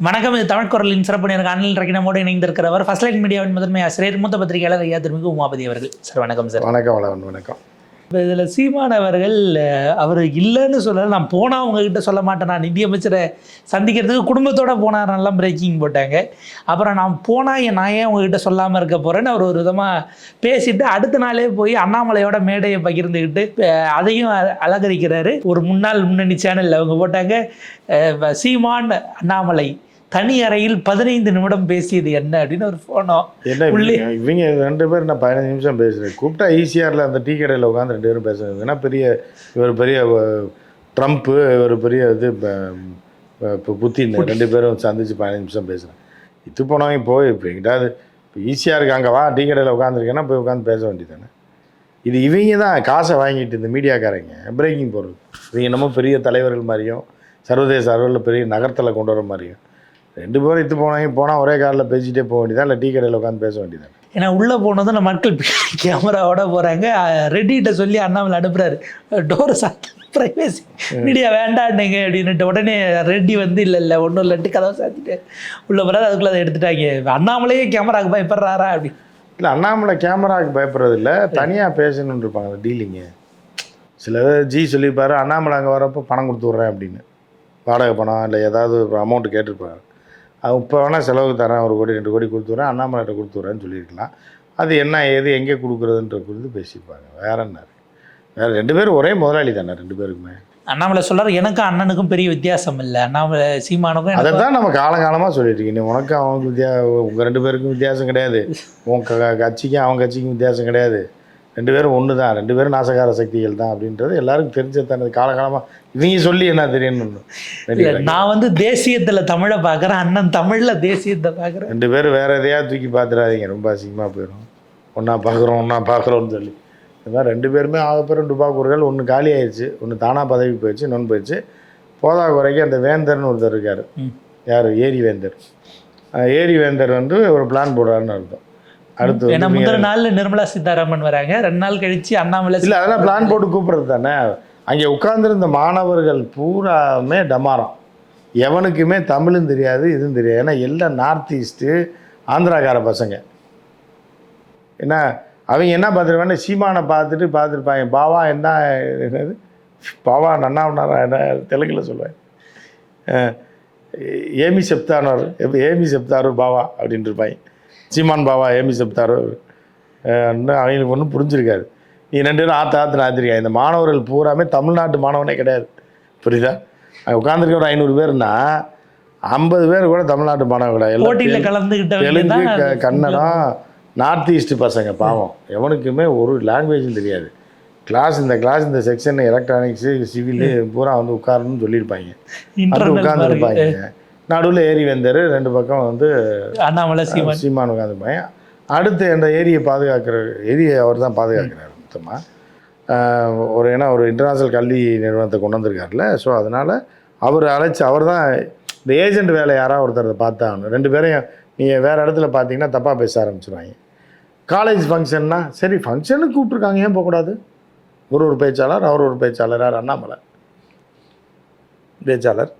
வணக்கம். இது தமிழ் குரலின் சிறப்பு நேயர் அனில் ரக்கினமோடு இணைந்திருக்கிறவர் ஃபர்ஸ்ட் லைட் மீடியாவின் முதன்மை ஆசிரியர் மூத்த பத்திரிகையாளர் ஐயா திருமிகு உமாபதி அவர்கள். சார் வணக்கம் சார். வணக்கம் வணக்கம் வணக்கம். இப்போ இதில் சீமான் அவர்கள் அவர் இல்லைன்னு சொல்லலை, நான் போனால் அவங்கக்கிட்ட சொல்ல மாட்டேன், நான் நிதியமைச்சரை சந்திக்கிறதுக்கு குடும்பத்தோடு போனாரெல்லாம் பிரேக்கிங் போட்டாங்க. அப்புறம் நான் போனால் நான் ஏன் உங்ககிட்ட சொல்லாமல் இருக்க போகிறேன்னு அவர் ஒரு விதமாக பேசிட்டு அடுத்த நாளே போய் அண்ணாமலையோட மேடையை பகிர்ந்துக்கிட்டு அதையும் அலங்கரிக்கிறாரு. ஒரு முன்னணி சேனலில் அவங்க போட்டாங்க, சீமான் அண்ணாமலை தனி அறையில் 15 நிமிடம் பேசியது என்ன அப்படின்னு ஒரு ஃபோனோ. என்ன இவங்க 2 பேர் நான் 15 நிமிஷம் பேசுகிறேன். கூப்பிட்டா ஈசிஆரில் அந்த டீ கடையில் உட்காந்து 2 பேரும் பேசுறது. ஏன்னா இவர் பெரிய ட்ரம்ப்பு, இவர் பெரிய இது இப்போ புத்தின் 2 பேரும் சந்திச்சு 15 நிமிஷம் பேசுகிறேன். இது போனவங்க போய் இப்போ எங்கிட்டாவது இப்போ ஈஸியாருக்கு அங்கே வா டீ கடையில் உட்காந்துருக்கேன்னா போய் உட்காந்து பேச வேண்டியதானே. இது இவங்க தான் காசை வாங்கிட்டு இந்த மீடியாக்காரங்க பிரேக்கிங் போடுறது. இவங்க என்னமோ பெரிய தலைவர்கள் மாதிரியும் சர்வதேச அளவில் பெரிய நகரத்தில் கொண்டு வர மாதிரியும் 2 பேரும் இது போனால் ஒரே காரில் பேசிகிட்டே போக வேண்டியதான், இல்லை டீ கடையில் உட்காந்து பேச வேண்டியதான். ஏன்னா உள்ளே போனதும் நம்ம மக்கள் கேமராவோட போகிறாங்க. ரெட்டிகிட்ட சொல்லி அண்ணாமலை அனுப்புகிறாரு, டோர் ப்ரைவேசி மீடியா வேண்டாண்டீங்க அப்படின்ட்டு. உடனே ரெட்டி வந்து இல்லை ஒன்றும் இல்லைன்ட்டு கதவை சாத்திட்டு உள்ளே போகிறாரு. அதுக்குள்ளே அதை எடுத்துட்டாங்க. அண்ணாமலையே கேமராவுக்கு பயப்படுறாரா அப்படி? இல்லை, அண்ணாமலை கேமராவுக்கு பயப்படுறது இல்லை, தனியாக பேசணுன்னு இருப்பாங்க அந்த டீலிங்கு. சில ஜி சொல்லியிருப்பார், அண்ணாமலை அங்கே வரப்போ பணம் கொடுத்து விட்றேன் அப்படின்னு, வாடகை பணம் இல்லை ஏதாவது அமௌண்ட்டு கேட்டிருப்பாரு. அது இப்போ வேணால் செலவுக்கு தரேன், 1 கோடி 2 கோடி கொடுத்துட்றேன், அண்ணாமலைகிட்ட கொடுத்துட்றேன்னு சொல்லியிருக்கலாம். அது என்ன ஏது எங்கே கொடுக்குறதுன்ற குறித்து பேசியிருப்பாங்க. வேற என்ன வேறு 2 பேரும் ஒரே முதலாளி தானே 2 பேருக்குமே. அண்ணாமலை சொல்கிறார், எனக்கும் அண்ணனுக்கும் பெரிய வித்தியாசம் இல்லை, அண்ணாமலை சீமானுக்கும். அதை தான் நம்ம காலகாலமாக சொல்லிட்டு இருக்கீங்க. உனக்கும் அவங்களுக்கு உங்கள் 2 பேருக்கும் வித்தியாசம் கிடையாது, உன் கட்சிக்கும் அவங்க கட்சிக்கும் வித்தியாசம் கிடையாது, 2 பேரும் ஒன்று தான், 2 பேரும் நாசகார சக்திகள் தான் அப்படின்றது எல்லாருக்கும் தெரிஞ்சது தானே. காலகாலமாக இவங்க சொல்லி என்ன தெரியணும்னு. நான் வந்து தேசியத்தில் தமிழை பார்க்குறேன், அண்ணன் தமிழில் தேசியத்தை பார்க்குறேன். 2 பேரும் வேறு எதையாவது தூக்கி பார்த்துடாதீங்க, ரொம்ப அசிங்கமாக போயிடும். ஒன்றா பார்க்குறோன்னு சொல்லி இந்த மாதிரி 2 பேருமே ஆகப்பெரும் டுபாக்கூர்கள். ஒன்று காலி ஆயிடுச்சு, ஒன்று தானாக பதவி போயிடுச்சு, இன்னொன்று போயிடுச்சு. போதா குறைக்கு அந்த வேந்தர்னு ஒருத்தர் இருக்கார். யார்? ஏரி வேந்தர். ஏரி வேந்தர் வந்து ஒரு பிளான் போடுறாருன்னு அர்த்தம். அடுத்து ஏன்னா முதல் நாள் நிர்மலா சீதாராமன் வராங்க, 2 நாள் கழிச்சு அண்ணாமலை. இல்லை, அதெல்லாம் பிளான் போட்டு கூப்பிட்றது தானே. அங்கே உட்கார்ந்துருந்த மாணவர்கள் பூராமே டமாரம், எவனுக்குமே தமிழும் தெரியாது இதுவும் தெரியாது. ஏன்னா எல்லாம் நார்த் ஈஸ்ட்டு ஆந்திராக்கார பசங்க. ஏன்னா அவங்க என்ன பார்த்துருப்பாங்க, சீமானை பார்த்துருப்பாங்க. பாவா என்னது பாவா நன்னா என்ன தெலுங்கில் சொல்லுவேன், ஏமி செப்தானவர் ஏமி செப்தாரு பாவா அப்படின்ட்டு இருப்பாங்க. சீமான் பாவா ஏமி செப்தாரு அவங்களுக்கு ஒன்றும் புரிஞ்சிருக்காது. நீ 2 பேரும் ஆத்திரிக்கா. இந்த மாணவர்கள் பூராமே தமிழ்நாட்டு மாணவனே கிடையாது, புரியுதா? உட்காந்துருக்க ஒரு 500 பேர்னா 50 பேர் கூட தமிழ்நாட்டு மாணவன் கிடையாது. தெலுங்கு, கன்னடம், நார்த் ஈஸ்ட் பசங்க பாவம். எவனுக்குமே ஒரு லாங்குவேஜும் தெரியாது. இந்த செக்ஷன் எலக்ட்ரானிக்ஸு சிவிலு பூரா வந்து உட்காரணும்னு சொல்லியிருப்பாங்க. அது உட்காந்துருப்பாங்க. நடுவில் ஏரி வேந்தர், 2 பக்கம் வந்து அண்ணாமலை சீமான் உட்காந்துருப்பாங்க. அடுத்து அந்த ஏரியை பாதுகாக்கிற அவர் தான் பாதுகாக்கிறார் மொத்தமாக. ஒரு இன்டர்நேஷ்னல் கல்வி நிறுவனத்தை கொண்டு வந்திருக்காருல. ஸோ அதனால் அவர் தான் இந்த ஏஜென்ட் வேலை யாராவது ஒருத்தர் பார்த்தா ஆகணும். 2 பேரையும் நீங்கள் வேறு இடத்துல பார்த்தீங்கன்னா தப்பாக பேச ஆரம்பிச்சிடுவாங்க. காலேஜ் ஃபங்க்ஷன்னா சரி, ஃபங்க்ஷனுக்கு கூப்பிட்ருக்காங்க, ஏன் போகக்கூடாது? ஒரு பேச்சாளர், அவர் ஒரு பேச்சாளர். யார்? அண்ணாமலை பேச்சாளர்,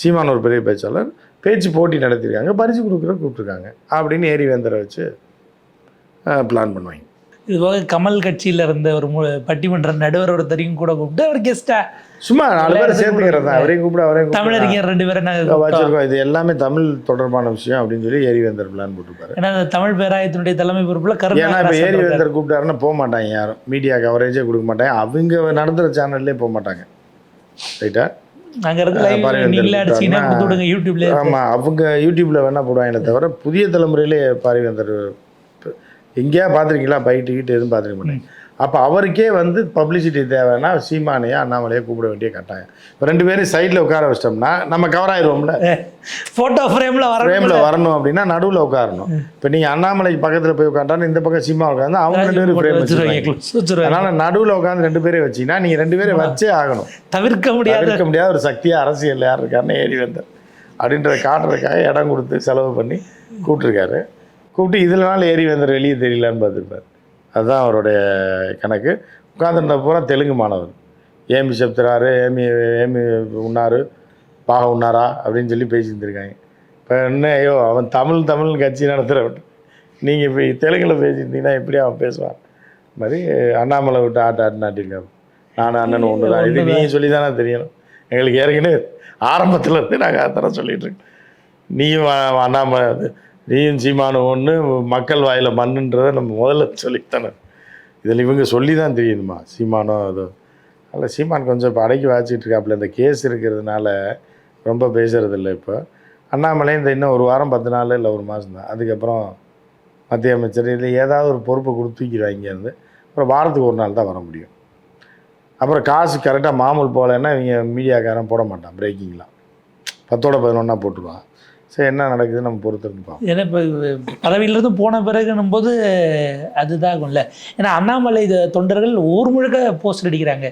சீமான் ஒரு பெரிய பேச்சாளர். பேச்சு போட்டி நடத்திருக்காங்க, பரிசு கூப்பிட்ருக்காங்க அப்படின்னு ஏரி வேந்தரை வச்சு பிளான் பண்ணுவாங்க. இதுபோக கமல் கட்சியில் இருந்த ஒரு பட்டிமன்ற நடுவர் ஒருத்தரையும் கூட கூப்பிட்டு அவர் கெஸ்டா சும்மா 4 பேரை சேர்த்துக்கிறது தான். அவரையும் கூப்பிட தமிழறிஞர் 2 பேரை வச்சிருக்கோம். இது எல்லாமே தமிழ் தொடர்பான விஷயம் அப்படின்னு சொல்லி ஏரி வேந்தர் பிளான் போட்டுருப்பாரு. ஏன்னா தமிழ் பேராயத்தினுடைய தலைமை பொறுப்புல ஏன்னா இப்போ ஏரி வேந்தர் கூப்பிட்டாருன்னா போக மாட்டாங்க யாரும், மீடியா கவரேஜே கொடுக்க மாட்டாங்க, அவங்க நடந்துற சேனல்லே போக மாட்டாங்க. ரைட்டா? யூடியூப்ல ஆமாம், அவங்க யூடியூப்ல வேணா போடுவாங்களே தவிர புதிய தலைமுறையிலே பாரிவேந்தர் எங்கேயா பார்த்துருக்கீங்களா? பைட்டு எதுவும் பார்த்துருக்க மாட்டேங்க. அப்போ அவருக்கே வந்து பப்ளிசிட்டி தேவைன்னா சீமானையா அண்ணாமலையை கூப்பிட வேண்டிய கட்டாயம். இப்போ 2 பேரும் சைடில் உட்கார வச்சிட்டோம்னா நம்ம கவர் ஆயிடுவோம்ல. ஃபோட்டோ ஃப்ரேமில் வரணும் அப்படின்னா நடுவில் உட்காரணும். இப்போ நீங்கள் அண்ணாமலைக்கு பக்கத்தில் போய் உட்காண்டாலும் இந்த பக்கம் சீமா உட்காந்து அவங்க 2 பேரும் ஃப்ரேம் வச்சுருவாங்க. அதனால் நடுவில் உட்காந்து 2 பேரையும் வச்சிங்கன்னா நீங்கள் 2 பேரையும் வச்சே ஆகணும். தவிர்க்க முடியாத ஒரு சக்தியாக அரசியல் யார் இருக்காருன்னு ஏரி வேந்தர் அப்படின்றத காட்டுறதுக்காக இடம் கொடுத்து செலவு பண்ணி கூப்பிட்டுருக்காரு. கூப்பிட்டு இதில்னால ஏரி வேந்தர் வெளியே தெரியலான்னு பார்த்துருப்பார். அதுதான் அவருடைய கணக்கு. உட்காந்துருந்த பூரா தெலுங்கு மாணவர். ஏமி செப்துறாரு, ஏமி உண்ணாரு, பாக உண்ணாரா அப்படின்னு சொல்லி பேசியிருந்துருக்காங்க. இப்போ என்ன ஐயோ அவன் தமிழ் கட்சி நடத்துகிறவன், நீங்கள் இப்போ தெலுங்கில் பேசியிருந்தீங்கன்னா எப்படி அவன் பேசுவான்? இது மாதிரி அண்ணாமலை விட்டு ஆட்டிருக்காங்க. நானும் அண்ணன் ஒன்று தான். இது நீங்கள் சொல்லி தானே தெரியணும். எங்களுக்கு ஏற்கனவே ஆரம்பத்தில் இருந்து நாங்கள் அதான் சொல்லிகிட்டு இருக்கோம். நீயும் அண்ணாமலை, நீயும் சீமானும் ஒன்று, மக்கள் வாயில் மண்ணுன்றதை நம்ம முதல்ல சொல்லித்தானே. இதில் இவங்க சொல்லி தான் தெரியணுமா சீமானோ அதோ. அதில் சீமான் கொஞ்சம் இப்போ அடக்கி வாச்சிட்டு இருக்காப்புல. இந்த கேஸ் இருக்கிறதுனால ரொம்ப பேசுகிறது இல்லை. இப்போ அண்ணாமலை இந்த இன்னும் ஒரு வாரம் 10 நாள் இல்லை ஒரு மாதம் தான், அதுக்கப்புறம் மத்திய அமைச்சர் இல்லை ஏதாவது ஒரு பொறுப்பை கொடுத்து தூக்கிடுவாங்க இங்கேருந்து. அப்புறம் வாரத்துக்கு ஒரு நாள் தான் வர முடியும். அப்புறம் காசு கரெக்டாக மாமூல் போகலைன்னா இவங்க மீடியாக்காரன் போட மாட்டான், பிரேக்கிங்லாம் 10ஓட 11 போட்டுருவான். சரி என்ன நடக்குதுன்னு நம்ம பொறுத்திருந்து பார்ப்போம். ஏன்னா இப்போ பதவியிலிருந்து போன பிறகுன்னும் போது அதுதாகும்ல. ஏன்னா அண்ணாமலை தொண்டர்கள் ஊர் முழுக்க போஸ்டர் அடிக்கிறாங்க.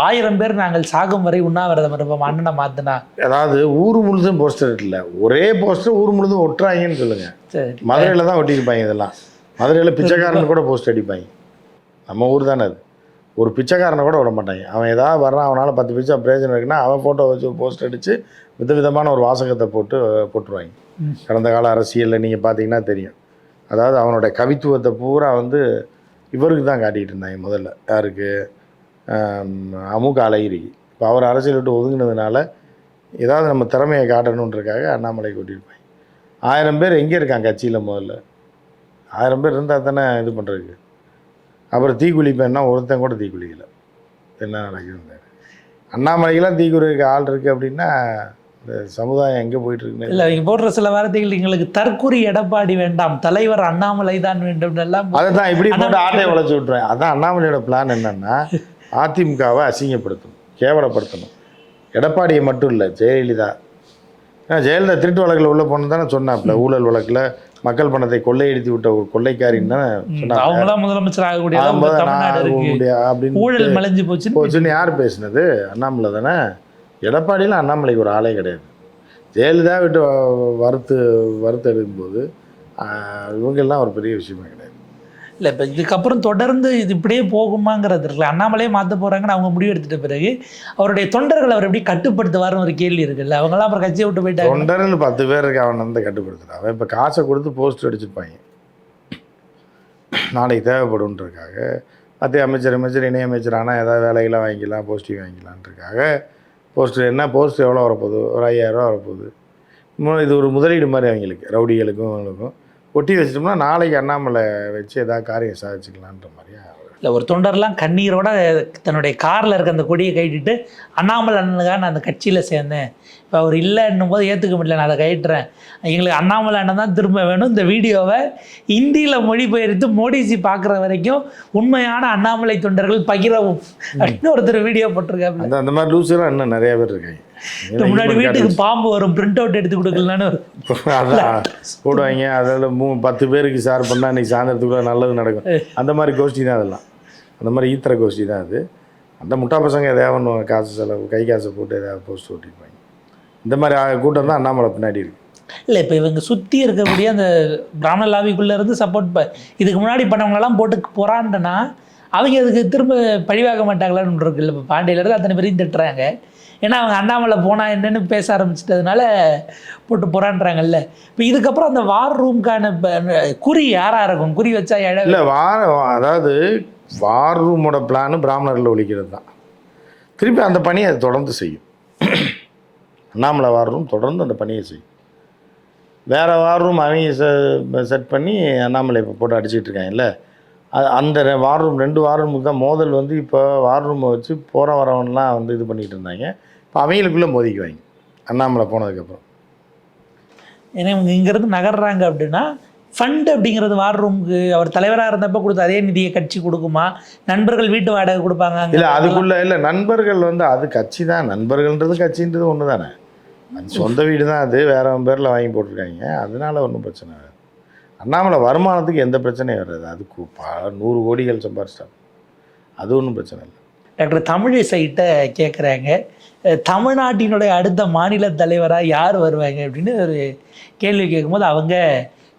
1000 பேர் நாங்கள் சாகும் வரை உண்ணாவிரதம் இருப்போம் அண்ணனை மாற்றினா. அதாவது ஊர் முழுதும் போஸ்டர் இல்லை, ஒரே போஸ்டர் ஊர் முழுதும் ஒட்டுறாங்கன்னு சொல்லுங்கள். சரி, மதுரையில் தான் ஒட்டியிருப்பாங்க. இதெல்லாம் மதுரையில் பிச்சைக்காரன் கூட போஸ்ட் அடிப்பாங்க. நம்ம ஊர் தானே அது. ஒரு பிச்சைக்காரனை கூட விட மாட்டாங்க. அவன் ஏதாவது வர்றான், அவனால் 10 பைசா பிரயோஜனம் இருக்குன்னா அவன் ஃபோட்டோ வச்சு போஸ்ட் அடித்து விதவிதமான ஒரு வாசகத்தை போட்டுருவாங்க. கடந்த கால அரசியலில் நீங்கள் பார்த்தீங்கன்னா தெரியும். அதாவது அவனோட கவித்துவத்தை பூரா வந்து இவருக்கு தான் காட்டிகிட்டு இருந்தாங்க முதல்ல. யாருக்கு? அமுக அழகிரிக்கு. இப்போ அவர் அரசியல் விட்டு ஒதுங்கினதுனால ஏதாவது நம்ம திறமையை காட்டணுன்றக்காக அண்ணாமலை கொட்டியிருப்பாங்க. 1000 பேர் எங்கே இருக்காங்க கட்சியில்? முதல்ல 1000 பேர் இருந்தால் தானே இது பண்ணுறதுக்கு. அப்புறம் தீக்குளிப்பேன்னா ஒருத்தன் கூட தீக்குளிக்கலை. என்ன நடக்குதுன்னு அண்ணாமலைக்கெல்லாம் தீக்குளிக்க ஆள் இருக்குது அப்படின்னா இந்த சமுதாயம் எங்கே போயிட்டுருக்குன்னு இல்லை. இங்கே போடுற சில வார்த்தைகள் எங்களுக்கு தற்கொலை எடப்பாடி வேண்டாம், தலைவர் அண்ணாமலை தான் வேண்டும் எல்லாம். அதை தான் இப்படி போட்டு ஆட்டையை வளைச்சி விட்ருவேன். அதான் அண்ணாமலையோட பிளான் என்னென்னா அதிமுகவை அசிங்கப்படுத்தணும், கேவலப்படுத்தணும். எடப்பாடியை மட்டும் இல்லை, ஜெயலலிதா. ஏன்னா ஜெயலலிதா திருட்டு வழக்கில் உள்ள போன தானே சொன்னாப்புல. ஊழல் வழக்கில் மக்கள் பணத்தை கொள்ளையடித்து விட்ட ஒரு கொள்ளைக்காரின்னு தானே சொன்னாங்க. அவங்களாம் முதலமைச்சர் ஆகக்கூடிய அப்படின்னு ஊழல் மலைஞ்சு போச்சுன்னு யார் பேசுனது? அண்ணாமலை தானே. எடப்பாடியில் அண்ணாமலைக்கு ஒரு ஆளே கிடையாது. ஜெயலலிதா விட்டு வறுத்து எடுக்கும்போது இவங்கெல்லாம் ஒரு பெரிய விஷயமே கிடையாது. இல்லை, இப்போ இதுக்கப்புறம் தொடர்ந்து இது இப்படியே போகுமாங்கிறது இருக்குல்ல. அண்ணாமலையே மாற்ற போகிறாங்கன்னு அவங்க முடிவு எடுத்துட்ட பிறகு அவருடைய தொண்டர்கள் அவர் எப்படி கட்டுப்படுத்துவார்னு ஒரு கேள்வி இருக்குல்ல. அவங்களாம் அப்புறம் கட்சியை விட்டு போயிட்டாங்க. தொண்டர்கள் 10 பேர் இருக்கு, அவன் வந்து கட்டுப்படுத்துகிறான். அவன் இப்போ காசை கொடுத்து போஸ்டர் அடிச்சுருப்பாங்க, நாளைக்கு தேவைப்படுன்றதுக்காக. மத்திய அமைச்சர் இணையமைச்சர் ஆனால் ஏதாவது வேலைகளாக வாங்கிக்கலாம், போஸ்டிங் வாங்கிக்கலான்றதுக்காக போஸ்டர். என்ன போஸ்டர் எவ்வளோ வரப்போகுது? ஒரு 5000 ரூபா வரப்போகுது. இது ஒரு முதலீடு மாதிரி அவங்களுக்கு, ரவுடிகளுக்கும் அவங்களுக்கும் ஒட்டி வச்சிட்டோம்னா நாளைக்கு அண்ணாமலை வச்சு ஏதாவது காரியம் சாதிச்சுக்கலான்ற மாதிரியா. இல்லை, ஒரு தொண்டர்லாம் கண்ணீரோட தன்னுடைய காரில் இருக்க அந்த கொடியை கைட்டிட்டு அண்ணாமலை அண்ணனுக்காக நான் அந்த கட்சியில் சேர்ந்தேன், இப்போ அவர் இல்லைன்னும் போது ஏற்றுக்க முடியல, நான் அதை கைட்டுறேன், எங்களுக்கு அண்ணாமலை அண்ணன் தான் திரும்ப வேணும், இந்த வீடியோவை ஹிந்தியில் மொழிபெயர்த்து மோடிஜி பார்க்குற வரைக்கும் உண்மையான அண்ணாமலை தொண்டர்கள் பகிரவும் அப்படின்னு ஒருத்தர் வீடியோ போட்டிருக்காங்க. அந்த மாதிரி லூஸெல்லாம் இன்னும் நிறைய பேர் இருக்காங்க. முன்னாடி வீட்டுக்கு பாம்பு வரும், பிரிண்ட் அவுட் எடுத்து கொடுக்கலான்னு அதான் போடுவாங்க. அதில் 10 பேருக்கு ஷேர் பண்ணால் இன்றைக்கி சாயந்தரத்துக்குள்ள நல்லது நடக்கும். அந்த மாதிரி கோஷ்டி தான் அதெல்லாம். அந்த மாதிரி ஈத்திர கோஷ்டி தான் அது. அந்த முட்டா பசங்க எதாவது காசு செலவு கை காசை போட்டு எதாவது போஸ்ட் ஓட்டிருப்பாங்க. இந்த மாதிரி கூட்டம் தான் அண்ணாமலை பின்னாடி இருக்குது. இல்லை, இப்போ இவங்க சுற்றி இருக்கக்கூடிய அந்த பிராமண லாபிக்குள்ளேருந்து சப்போர்ட் இதுக்கு முன்னாடி பண்ணவங்களெல்லாம் போட்டு போகிறான்ட்டுனா அவங்க அதுக்கு திரும்ப பழிவாக மாட்டாங்களான்னு இருக்கு. இல்லை, இப்போ பாண்டியிலேருந்து அத்தனை பேரையும் திட்டுறாங்க. ஏன்னா அவங்க அண்ணாமலை போனால் என்னென்னு பேச ஆரம்பிச்சிட்டதுனால போட்டு போகிறான்றாங்கல்ல. இப்போ இதுக்கப்புறம் அந்த வார் ரூமுக்கான குறி யாராக இருக்கும்? குறி வச்சா இல்லை அதாவது வார் ரூமோட பிளானு பிராமணர்கள் ஒழிக்கிறது தான். திருப்பி அந்த பணியை அது தொடர்ந்து செய்யும். அண்ணாமலை வார் ரூம் தொடர்ந்து அந்த பணியை செய்யும். வேறு வார் ரூம் அவங்க செட் பண்ணி அண்ணாமலை இப்போ போட்டு அடிச்சுட்டு இருக்காங்கல்ல. அந்த வார் ரூம் 2 வார் ரூமுக்கு தான் மோதல் வந்து. இப்போ வார் ரூமை வச்சு போகிற வரவன்லாம் வந்து இது பண்ணிகிட்டு இருந்தாங்க. இப்போ அவங்களுக்குள்ளே மோதிக்குவாங்க அண்ணாமலை போனதுக்கப்புறம். ஏன்னா இவங்க இங்கேருந்து நகர்றாங்க அப்படின்னா ஃபண்டு அப்படிங்கிறது வார் ரூமுக்கு அவர் தலைவராக இருந்தப்போ கொடுத்த அதே நிதியை கட்சி கொடுக்குமா? நண்பர்கள் வீட்டு வாடகை கொடுப்பாங்க? இல்லை, அதுக்குள்ளே இல்லை. நண்பர்கள் வந்து அது கட்சி தான். நண்பர்கள்ன்றது கட்சின்றது ஒன்று தானே. அது சொந்த வீடு தான். அது வேறு பேரில் வாங்கி போட்டிருக்காங்க. அதனால ஒன்றும் பிரச்சனை இல்லை. அண்ணாமலை வருமானத்துக்கு எந்த பிரச்சனையும் வராது. அதுக்கு 100 கோடிகள் சம்பாரிச்சிட்டாங்க, அது ஒன்றும் பிரச்சனை இல்லை. டாக்டர் தமிழிசைகிட்ட கேட்குறாங்க, தமிழ்நாட்டினுடைய அடுத்த மாநில தலைவராக யார் வருவாங்க அப்படின்னு ஒரு கேள்வி கேட்கும்போது அவங்க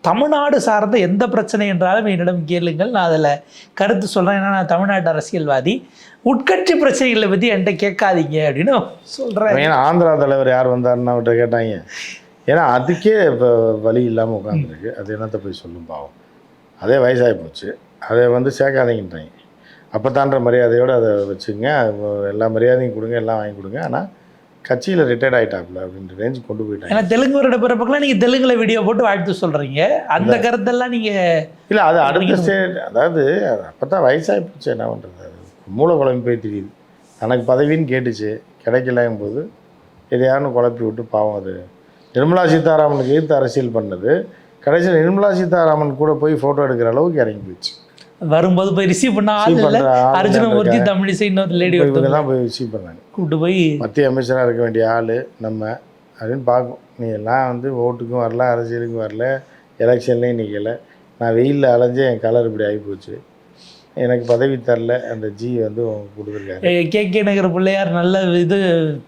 தமிழ்நாடு சார்ந்த எந்த பிரச்சனை என்றாலும் என்னிடம் கேளுங்கள், நான் அதில் கருத்து சொல்கிறேன், ஏன்னா நான் தமிழ்நாட்டு அரசியல்வாதி, உட்கட்சி பிரச்சனைகளை பற்றி என்கிட்ட கேட்காதீங்க அப்படின்னு சொல்கிறேன். ஏன்னா ஆந்திரா தலைவர் யார் வந்தாருன்னு அவர்கிட்ட கேட்டாங்க. ஏன்னா அதுக்கே இப்போ வழி இல்லாமல் உட்காந்துருக்கு. அது என்னத்தை போய் சொல்லும் பாவம். அதே வயசாகி போச்சு. அதை வந்து சேர்க்காதீங்கன்றாங்க. அப்போ தான்ற மரியாதையோடு அதை வச்சுங்க, எல்லா மரியாதையும் கொடுங்க, எல்லாம் வாங்கி கொடுங்க. ஆனால் கட்சியில் ரிட்டையர்ட் ஆகிட்டாப்புல அப்படின்ற ரேஞ்சு கொண்டு போயிட்டாங்க. ஏன்னா தெலுங்குவரோட பிறப்புக்கெல்லாம் நீங்கள் தெலுங்குல வீடியோ போட்டு வாழ்த்து சொல்கிறீங்க. அந்த கருத்தெல்லாம் நீங்கள் இல்லை, அது அடுத்த ஸ்டேட். அதாவது அப்போ தான் வயசாகி போச்சு, என்ன பண்ணுறது, அது மூளை குழம்பு போய் தெரியுது. தனக்கு பதவின்னு கேட்டுச்சு, கிடைக்கலங்கும் போது எதையானு குழப்பி விட்டு பாவம். அது நிர்மலா சீதாராமனுக்கு எதிர்த்து அரசியல் பண்ணது கடைசியில் நிர்மலா சீதாராமன் கூட போய் ஃபோட்டோ எடுக்கிற அளவுக்கு இறங்கி போயிடுச்சு. வரும்போது போய் ரிசீவ் பண்ண ஆள் இல்லை. அர்ஜுனமூர்த்தி தமிழிசை இன்னொரு லேடி இவங்க தான் போய் ரிசீவ் பண்ணாங்க. கூப்பிட்டு போய் மத்திய அமைச்சராக இருக்க வேண்டிய ஆள் நம்ம அப்படின்னு பார்க்கும். நீ எல்லாம் வந்து ஓட்டுக்கும் வரல, அரசியலுக்கும் வரல, எலெக்ஷன்லேயும் நிற்கலை. நான் வெயிலில் அலைஞ்சு என் கலர் இப்படி ஆகி போச்சு, எனக்கு பதவி தரல. அந்த ஜி வந்து கொடுத்துருக்காரு. கே நகர் பிள்ளையார் நல்ல இது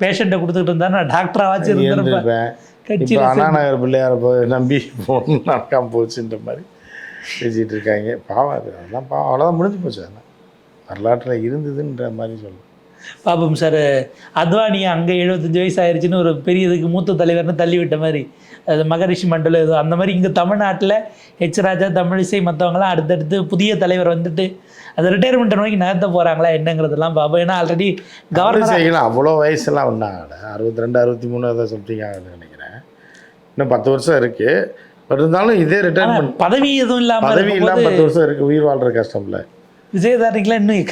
பேஷண்ட்டை கொடுத்துட்டு இருந்தா நான் டாக்டராக வச்சு இருந்திருப்பேன். இப்போ அண்ணா நகர் பிள்ளையாரை போய் நம்பி போகணும் நடக்காமல் போச்சுன்ற மாதிரி பேசிகிட்டு இருக்காங்க. பாவம், அது அதெல்லாம் பாவம். அவ்வளோதான், முடிஞ்சு போச்சு. அதெல்லாம் வரலாற்றில் இருந்ததுன்ற மாதிரி சொல்லுவோம். பாப்போம் சார். அத்வானி அங்கே 75 வயசு ஆயிடுச்சுன்னு ஒரு பெரிய இதுக்கு மூத்த தலைவர்னு தள்ளி விட்ட மாதிரி, அது மகரிஷி மண்டலம் ஏதோ அந்த மாதிரி இங்கே தமிழ்நாட்டில் ஹெச் ராஜா, தமிழிசை மற்றவங்களாம் அடுத்தடுத்து புதிய தலைவர் வந்துட்டு அது ரிட்டையர்மெண்ட் நோக்கி நகர்த்த போகிறாங்களா என்னங்கிறதெல்லாம் பார்ப்போம். ஏன்னா ஆல்ரெடி கவர்னர் செய்யலாம். அவ்வளோ வயசுலாம் ஒன்றாங்கடா, 62 63 அதை சம்திங் ஆகுதுன்னு நினைக்கிறேன். இன்னும் 10 வருஷம் இருக்குது. பட் இருந்தாலும் இதே ரிட்டையர்மெண்ட் பதவி எதுவும் இல்லாமல் 10 வருஷம் இருக்குது. உயிர் வாழ்கிற கஷ்டம்ல. விஜயதாரணிக்கெலாம் இன்னும்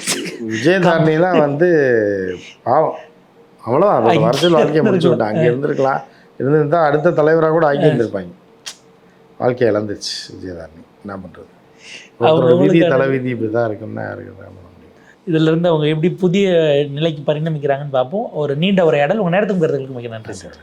விஜயதாரணிலாம் வந்து பாவம், அவ்வளோதான். அதோட அரசியல் வாழ்க்கையை முடிச்சு விட்டாங்க. அங்கே இருந்திருக்கலாம், இருந்திருந்தால் அடுத்த தலைவராக கூட ஆக்கி இருந்திருப்பாங்க. வாழ்க்கையை இழந்துச்சு விஜயதாரணி. என்ன பண்ணுறது, விதி தலைவிதி இப்படி தான் இருக்குன்னா இருக்குது. இதிலிருந்து அவங்க எப்படி புதிய நிலைக்கு பரிணமிக்கிறாங்கன்னு பார்ப்போம். ஒரு நீண்ட உரையாடல். உங்கள் நேரத்துக்கு கருத்துக்களுக்கு மிக நன்றி சார்.